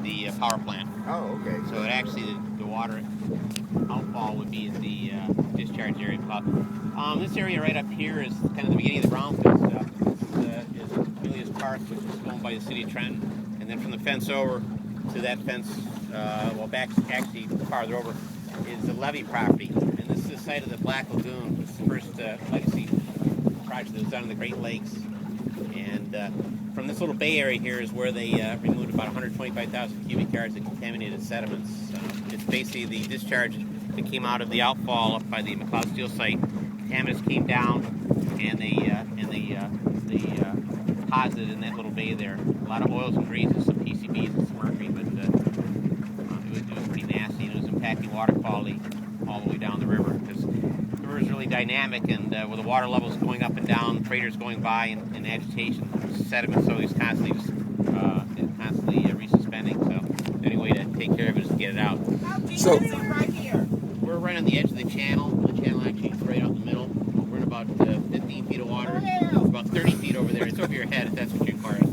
the power plant. Oh, okay. So it actually, the water outfall would be at the discharge area. This area right up here is kind of the beginning of the brownfield stuff. This is Julius Park, which is owned by the city of Trenton. And then from the fence over to that fence, back actually farther over, is the levee property. And this is the site of the Black Lagoon, which is the first legacy project that was done in the Great Lakes. And from this little bay area here is where they removed about 125,000 cubic yards of contaminated sediments. It's basically the discharge that came out of the outfall up by the McLeod Steel site. Contaminants came down and they deposited in that little bay there. A lot of oils and greases, some PCBs and some mercury, but it was pretty nasty, and it was impacting water quality all the way down the river, because the river is really dynamic, and with the water levels going up and down, freighters going by in agitation, sediment, so he's constantly resuspending. So the only way to take care of it is to get it out. How deep is it right here? We're right on the edge of the channel. The channel actually is right out in the middle. We're in about 15 feet of water. It's about 30 feet over there. It's over your head if that's what you're inquiring.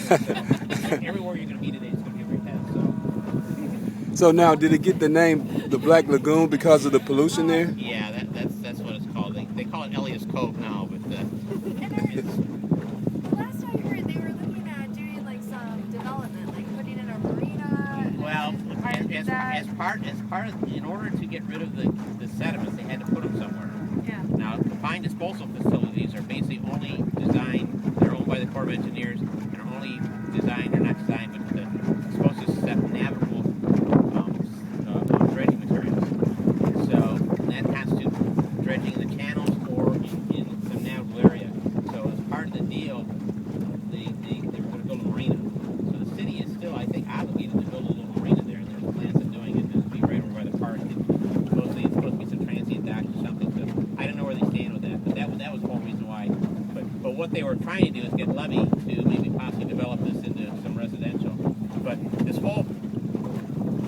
So, everywhere you're going to be today is going to be over your head. So now, did it get the name the Black Lagoon because of the pollution there? Yeah, that's what it's called. They call it Elias Cove now, but it's... The last I heard, they were looking at doing like some development, like putting in a marina. Well, as part of, in order to get rid of the sediments, they had to put them somewhere. Yeah. Now, combined disposal facilities are basically only designed, they're owned by the Corps of Engineers, and are only designed, they're not designed, but supposed to accept navigable dredging materials. So that constitutes dredging in the channels or in some navigable area. So as part of the deal, they were going to build a marina. So the city is still, I think, obligated to build a little marina there. There's plans of doing it. It'll be right over by the park. Supposedly it's supposed to be some transient docks or something. So I don't know where they stand with that, but that was the whole reason why. But what they were trying to do is get levee to maybe possibly develop this into some residential. But this whole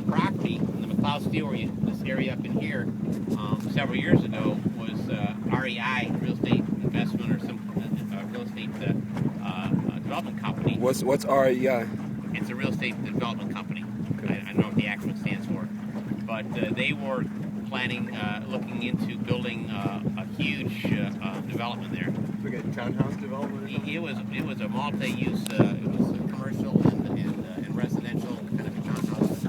property in the McLeod Steel area, this area up in here, several years ago was REI, Real Estate Investment, or some real estate development company. What's REI? It's a real estate development company. I don't know what the acronym stands for. But they were planning, looking into building a huge development there. Like a townhouse development? It was a multi-use, it was a commercial and residential kind of a townhouse.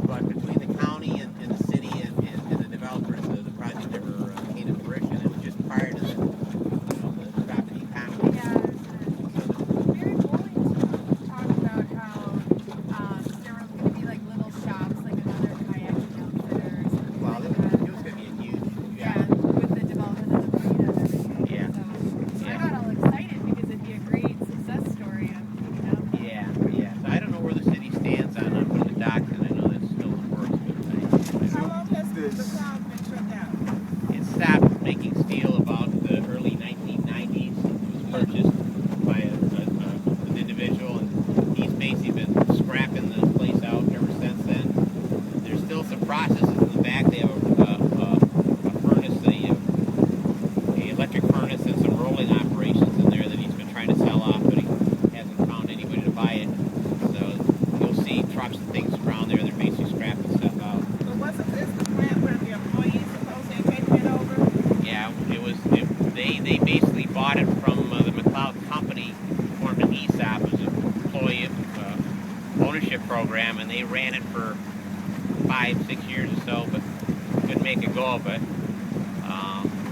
But between the county and the city and the developers, the project never came to fruition. It was just prior to the drop in the economy. Yeah, Mary Bowling talked about how there were going to be like little shops, like another kayaking outfitter or something. Well, it was going to be a huge, with the development of the marina and everything. Yeah. So I got all excited because it'd be a great success story. Yeah. So I don't know where the city stands on putting the docks, and I know that's still in the works. But How long has the McLeod been shut down? it stopped making steel about the early 1990s. It was purchased by an individual, and he's basically been scrapping the place out ever since then. There's still some processes in the back. They have a furnace, a electric furnace, and some rolling operations in there that he's been trying to sell off, but he hasn't found anybody to buy it. So you'll see trucks and things around there. They're basically scrapping stuff out. But wasn't this the plant where the employees supposed to have taken it over? Yeah, they basically bought it from the McLeod company, formed an ESOP, it was an employee ownership program, and they ran it for 5-6 years or so, but couldn't make a go of it.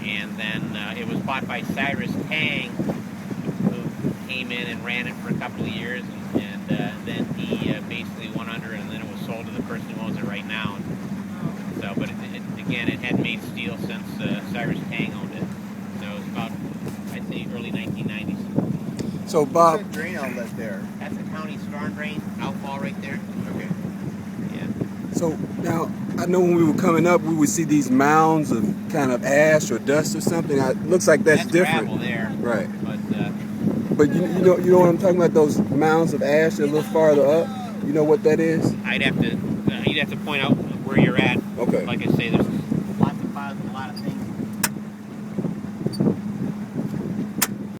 And then it was bought by Cyrus Tang, who came in and ran it for a couple of years, and then he basically went under, and then it was sold to the person who owns it right now. So, but again, it hadn't made steel since Cyrus Tang owned it. So it was about, I'd say, early 1990s. So Bob, What's that drain outlet there? That's the county storm drain outfall right there. Okay. Yeah. so now I know when we were coming up, we would see these mounds of kind of ash or dust or something. It looks like that's different. Gravel there. Right. But But you know what I'm talking about? Those mounds of ash a little farther up. You know what that is? you'd have to point out where you're at. Okay. Like I say, there's